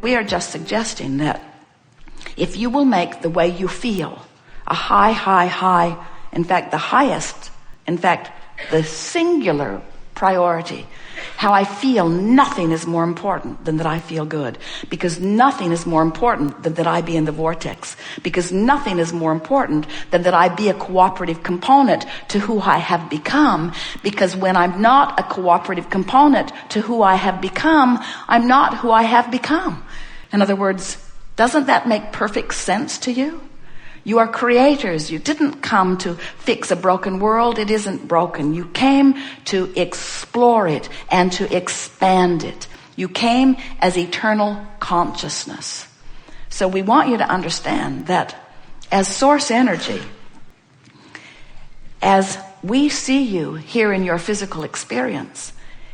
We are just suggesting that if you will make the way you feel a high, high, high, in fact, the highest, in fact, the singular priority, how I feel, nothing is more important than that I feel good, because nothing is more important than that I be in the vortex, because nothing is more important than that I be a cooperative component to who I have become, because when I'm not a cooperative component to who I have become, I'm not who I have become. In other words, doesn't that make perfect sense to you? You are creators. You didn't come to fix a broken world. It isn't broken. You came to explore it and to expand it. You came as eternal consciousness. So we want you to understand that as source energy, as we see you here in your physical experience,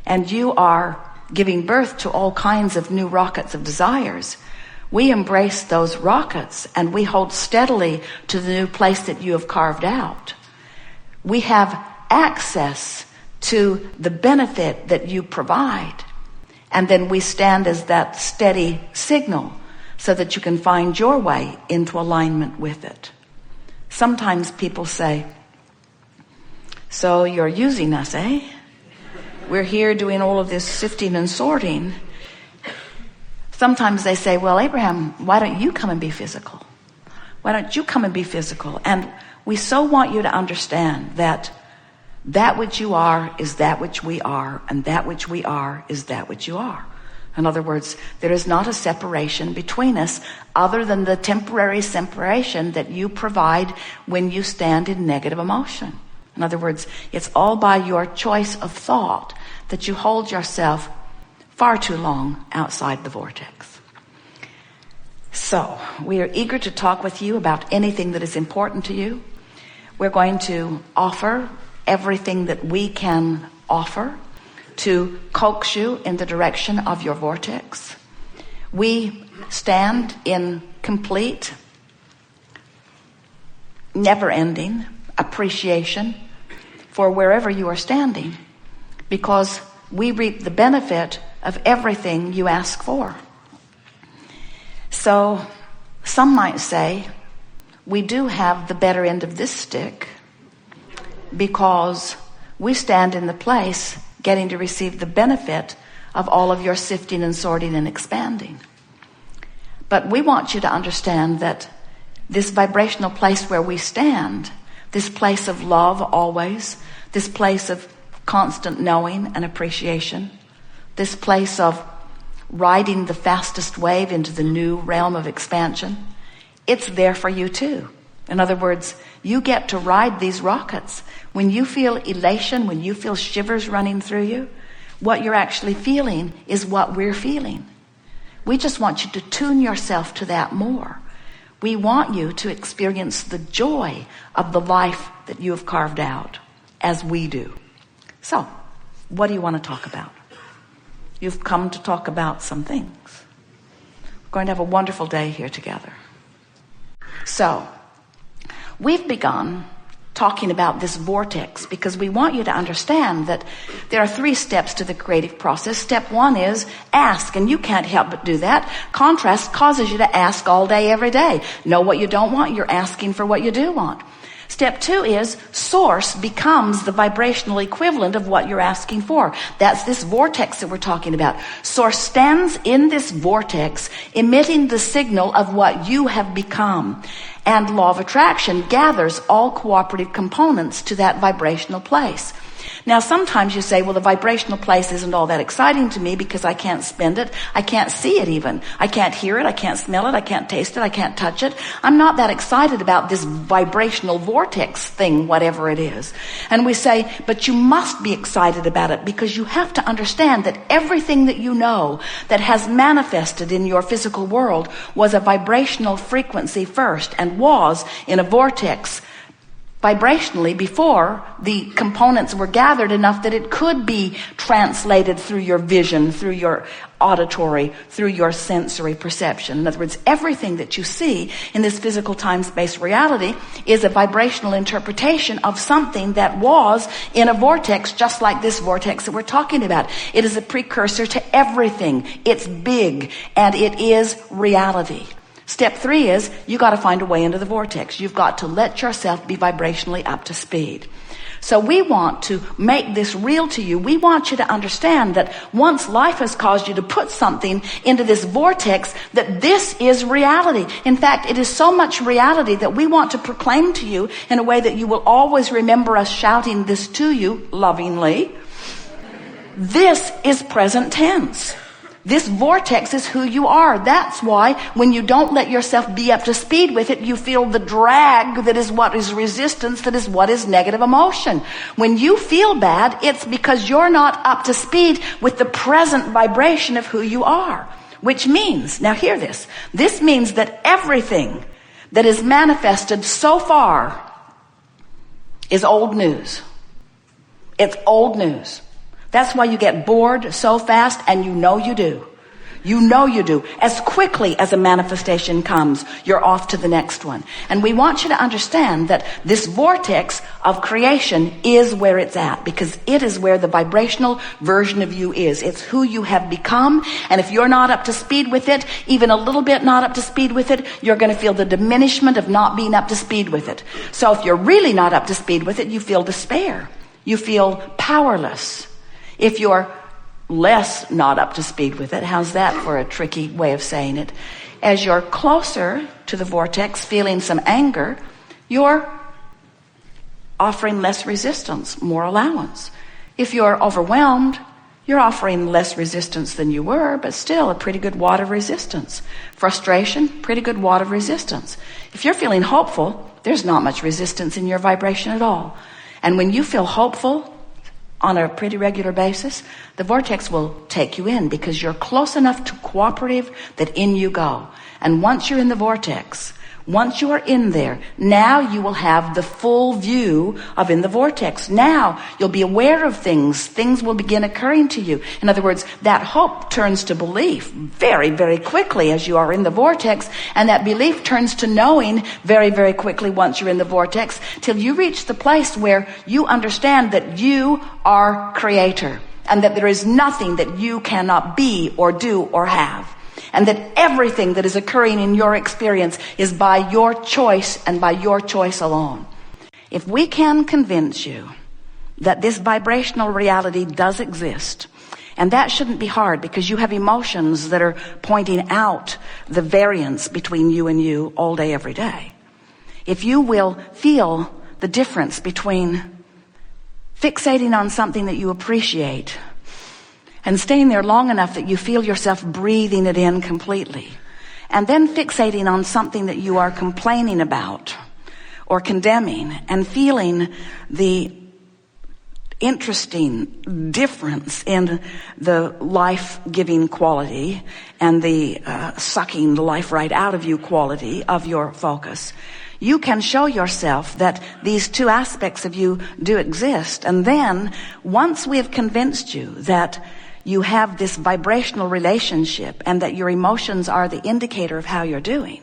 and you are giving birth to all kinds of new rockets of desires, we embrace those rockets and we hold steadily to the new place that you have carved out. We have access to the benefit that you provide. And then we stand as that steady signal so that you can find your way into alignment with it. Sometimes people say, so you're using us, eh? We're here doing all of this sifting and sorting. Sometimes they say, well, Abraham, why don't you come and be physical? Why don't you come and be physical? And we so want you to understand that that which you are is that which we are, and that which we are is that which you are. In other words, there is not a separation between us other than the temporary separation that you provide when you stand in negative emotion. In other words, it's all by your choice of thought that you hold yourself far too long outside the vortex. So, we are eager to talk with you about anything that is important to you. We're going to offer everything that we can offer to coax you in the direction of your vortex. We stand in complete, never-ending appreciation for wherever you are standing, because we reap the benefit of everything you ask for. So some might say we do have the better end of this stick because we stand in the place getting to receive the benefit of all of your sifting and sorting and expanding. But we want you to understand that this vibrational place where we stand, this place of love always, this place of constant knowing and appreciation, this place of riding the fastest wave into the new realm of expansion, it's there for you too. In other words, you get to ride these rockets. When you feel elation, when you feel shivers running through you, what you're actually feeling is what we're feeling. We just want you to tune yourself to that more. We want you to experience the joy of the life that you have carved out, as we do. So, what do you want to talk about? You've come to talk about some things. We're going to have a wonderful day here together. So, we've begun talking about this vortex because we want you to understand that there are 3 steps to the creative process. Step 1 is ask, and you can't help but do that. Contrast causes you to ask all day, every day. Know what you don't want, you're asking for what you do want. Step 2 is source becomes the vibrational equivalent of what you're asking for. That's this vortex that we're talking about. Source stands in this vortex, emitting the signal of what you have become. And law of attraction gathers all cooperative components to that vibrational place. Now, sometimes you say, well, the vibrational place isn't all that exciting to me because I can't spend it. I can't see it even. I can't hear it. I can't smell it. I can't taste it. I can't touch it. I'm not that excited about this vibrational vortex thing, whatever it is. And we say, but you must be excited about it because you have to understand that everything that you know that has manifested in your physical world was a vibrational frequency first and was in a vortex vibrationally before the components were gathered enough that it could be translated through your vision, through your auditory, through your sensory perception. In other words, everything that you see in this physical time-space reality is a vibrational interpretation of something that was in a vortex, just like this vortex that we're talking about. It is a precursor to everything. It's big, and it is reality. Step 3 is you got to find a way into the vortex. You've got to let yourself be vibrationally up to speed. So we want to make this real to you. We want you to understand that once life has caused you to put something into this vortex, that this is reality. In fact, it is so much reality that we want to proclaim to you in a way that you will always remember us shouting this to you lovingly. This is present tense. This vortex is who you are. That's why when you don't let yourself be up to speed with it, you feel the drag that is what is resistance, that is what is negative emotion. When you feel bad, it's because you're not up to speed with the present vibration of who you are. Which means, now hear this, this means that everything that is manifested so far is old news. It's old news. That's why you get bored so fast, and you know you do. You know you do. As quickly as a manifestation comes, you're off to the next one. And we want you to understand that this vortex of creation is where it's at, because it is where the vibrational version of you is. It's who you have become. And if you're not up to speed with it, even a little bit not up to speed with it, you're going to feel the diminishment of not being up to speed with it. So if you're really not up to speed with it, you feel despair. You feel powerless. If you're less not up to speed with it, how's that for a tricky way of saying it? As you're closer to the vortex, feeling some anger, you're offering less resistance, more allowance. If you're overwhelmed, you're offering less resistance than you were, but still a pretty good wad of resistance. Frustration, pretty good wad of resistance. If you're feeling hopeful, there's not much resistance in your vibration at all. And when you feel hopeful, on a pretty regular basis, the vortex will take you in because you're close enough to cooperative that in you go. And once you're in the vortex, once you are in there, now you will have the full view of in the vortex. Now you'll be aware of things. Things will begin occurring to you. In other words, that hope turns to belief very, very quickly as you are in the vortex. And that belief turns to knowing very, very quickly once you're in the vortex, till you reach the place where you understand that you are creator and that there is nothing that you cannot be or do or have. And that everything that is occurring in your experience is by your choice and by your choice alone. If we can convince you that this vibrational reality does exist, and that shouldn't be hard because you have emotions that are pointing out the variance between you and you all day, every day. If you will feel the difference between fixating on something that you appreciate and staying there long enough that you feel yourself breathing it in completely, and then fixating on something that you are complaining about or condemning and feeling the interesting difference in the life-giving quality and the sucking the life right out of you quality of your focus, you can show yourself that these two aspects of you do exist. And then once we have convinced you that you have this vibrational relationship and that your emotions are the indicator of how you're doing,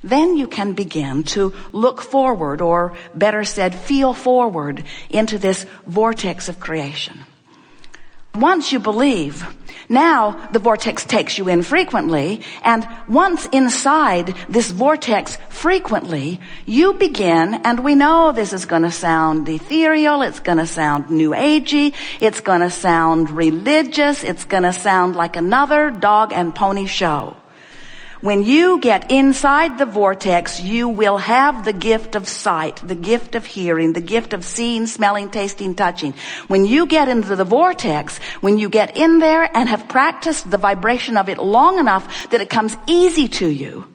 then you can begin to look forward, or better said, feel forward into this vortex of creation. Once you believe, now the vortex takes you in frequently, and once inside this vortex frequently, you begin, and we know this is going to sound ethereal, it's going to sound new agey, it's going to sound religious, it's going to sound like another dog and pony show. When you get inside the vortex, you will have the gift of sight, the gift of hearing, the gift of seeing, smelling, tasting, touching. When you get into the vortex, when you get in there and have practiced the vibration of it long enough that it comes easy to you,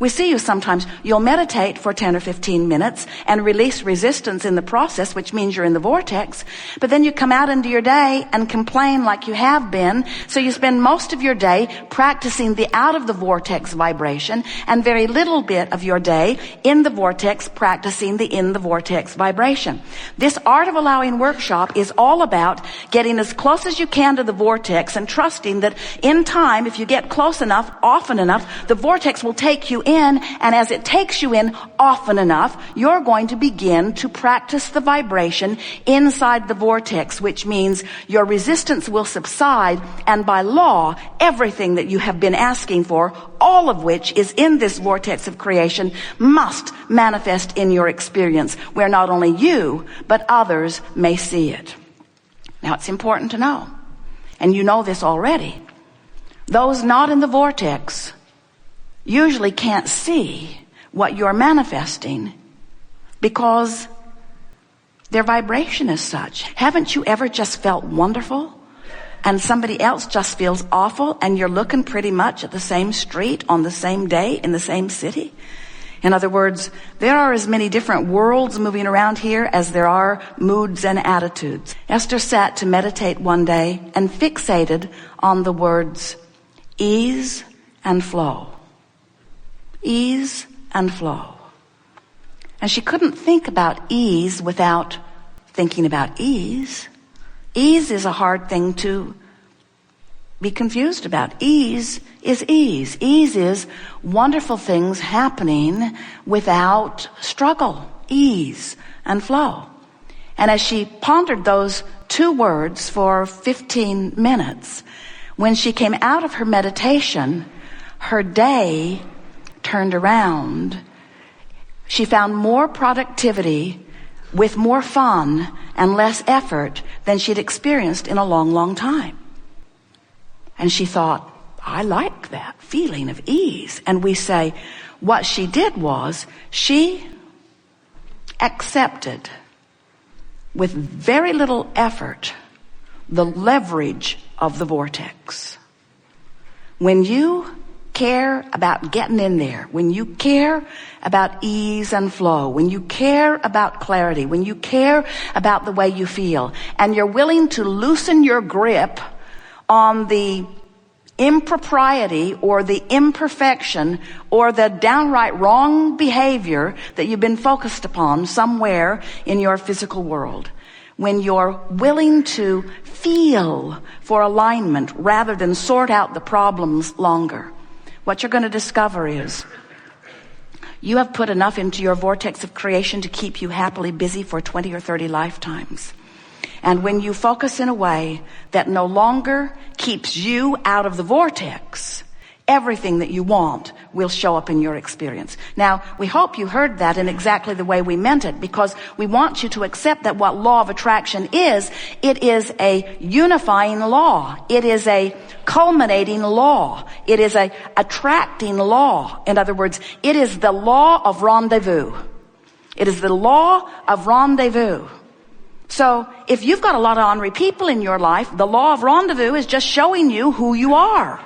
We see you sometimes, you'll meditate for 10 or 15 minutes and release resistance in the process, which means you're in the vortex. But then you come out into your day and complain like you have been. So you spend most of your day practicing the out of the vortex vibration and very little bit of your day in the vortex practicing the in the vortex vibration. This Art of Allowing workshop is all about getting as close as you can to the vortex and trusting that in time, if you get close enough, often enough, the vortex will take you in, and as it takes you in often enough, you're going to begin to practice the vibration inside the vortex, which means your resistance will subside, and by law, everything that you have been asking for, all of which is in this vortex of creation, must manifest in your experience, where not only you, but others may see it. Now, it's important to know, and you know this already, those not in the vortex usually can't see what you're manifesting because their vibration is such. Haven't you ever just felt wonderful and somebody else just feels awful and you're looking pretty much at the same street on the same day in the same city? In other words, there are as many different worlds moving around here as there are moods and attitudes. Esther sat to meditate one day and fixated on the words ease and flow. Ease and flow. And she couldn't think about ease without thinking about ease. Ease is a hard thing to be confused about. Ease is ease. Ease is wonderful things happening without struggle. Ease and flow. And as she pondered those two words for 15 minutes, when she came out of her meditation, her day turned around. She found more productivity with more fun and less effort than she'd experienced in a long, long time. And she thought, I like that feeling of ease. And we say, what she did was she accepted with very little effort the leverage of the vortex. When you care about getting in there, when you care about ease and flow, when you care about clarity, when you care about the way you feel, and you're willing to loosen your grip on the impropriety or the imperfection or the downright wrong behavior that you've been focused upon somewhere in your physical world, when you're willing to feel for alignment rather than sort out the problems longer, what you're going to discover is you have put enough into your vortex of creation to keep you happily busy for 20 or 30 lifetimes. And when you focus in a way that no longer keeps you out of the vortex, everything that you want will show up in your experience. Now, we hope you heard that in exactly the way we meant it, because we want you to accept that what law of attraction is, it is a unifying law. It is a culminating law. It is a attracting law. In other words, it is the law of rendezvous. It is the law of rendezvous. So if you've got a lot of ornery people in your life, the law of rendezvous is just showing you who you are.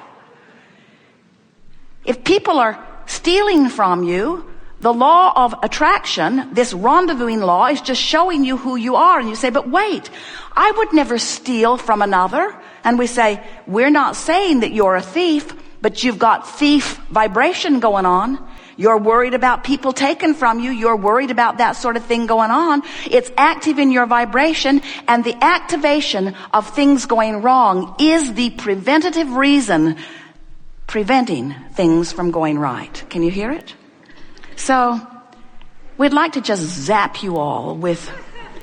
If people are stealing from you, the law of attraction, this rendezvousing law, is just showing you who you are. And you say, but wait, I would never steal from another. And we say, we're not saying that you're a thief, but you've got thief vibration going on. You're worried about people taken from you. You're worried about that sort of thing going on. It's active in your vibration, and the activation of things going wrong is the preventative reason preventing things from going right. Can you hear it? So we'd like to just zap you all with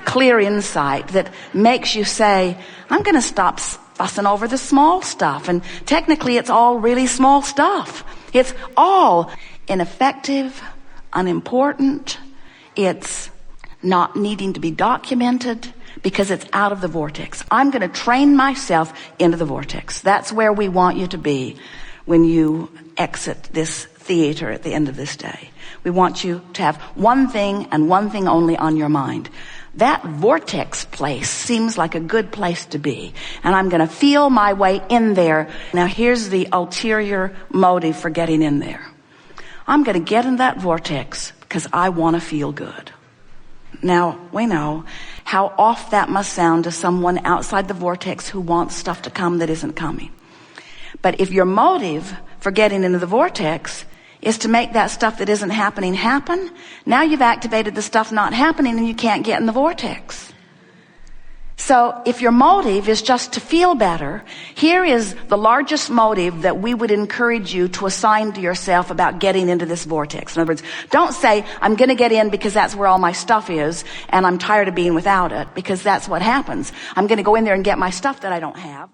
clear insight that makes you say, I'm going to stop fussing over the small stuff. And technically it's all really small stuff. It's all ineffective, unimportant. It's not needing to be documented because it's out of the vortex. I'm going to train myself into the vortex. That's where we want you to be when you exit this theater at the end of this day. We want you to have one thing and one thing only on your mind. That vortex place seems like a good place to be, and I'm going to feel my way in there. Now here's the ulterior motive for getting in there. I'm going to get in that vortex because I want to feel good. Now, we know how off that must sound to someone outside the vortex who wants stuff to come that isn't coming. But if your motive for getting into the vortex is to make that stuff that isn't happening happen, now you've activated the stuff not happening and you can't get in the vortex. So if your motive is just to feel better, here is the largest motive that we would encourage you to assign to yourself about getting into this vortex. In other words, don't say, I'm going to get in because that's where all my stuff is and I'm tired of being without it, because that's what happens. I'm going to go in there and get my stuff that I don't have.